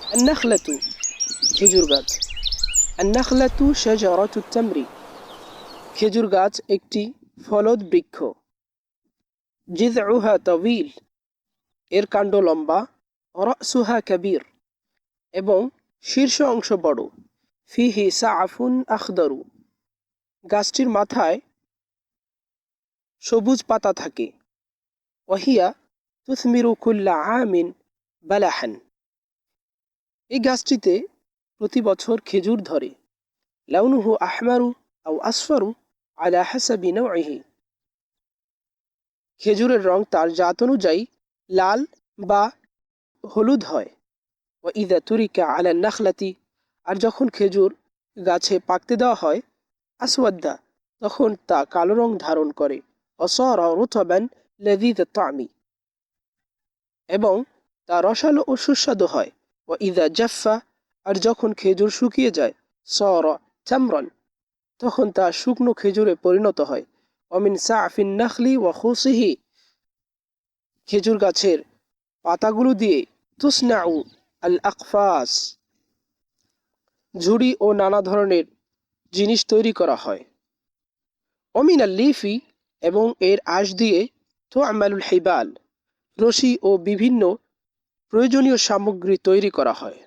আন-নাখলাতু খেজুর গাছ। আন-নাখলাতু শাজারাতুত তামরি খেজুর গাছ একটি ফলদ বৃক্ষ। জিযউহা তাওয়ীল এর কাণ্ড লম্বা। রাসুহা কাবীর এবং শীর্ষ অংশ বড়। ফিহি সাআফুন আখদারু গাছটির মাথায় সবুজ পাতা থাকে। ওয়াহিয়া তুসমিরু কুল্লা আমিন বালাহান এই গাছটিতে প্রতি বছর খেজুর ধরে। লাউনুহু আহমারু আও আসফারু আলা হাসাবি নাওইহি খেজুরের রং তার জাত অনুযায়ী লাল বা হলুদ হয়। ওয়া ইযা তুরিকা আলা নাখলাতি আর যখন খেজুর গাছে পাকতে দেওয়া হয় আসওয়াদ্দা তখন তা কালো রং ধারণ করে। অসারা রুতবান লাযীয আত-তা'মি এবং তা রসালো ও সুস্বাদু হয়। ওয়া ইযা জাফফা আর যখন খেজুর শুকিয়ে যায় সারা তামরান তখন তা শুকনো খেজুরে পরিণত হয়। ওয়া মিন সা'ফিন নাখলি ওয়া খুসিহি খেজুর গাছের পাতাগুলো দিয়ে তুসনাউ আল আকফাস ঝুড়ি ও নানা ধরনের জিনিস তৈরি করা হয়। ওমিন আল লিফি এবং এর আঁশ দিয়ে তু'মালুল হিবাল রশি ও বিভিন্ন প্রয়োজনীয় সামগ্রী তৈরি করা হয়।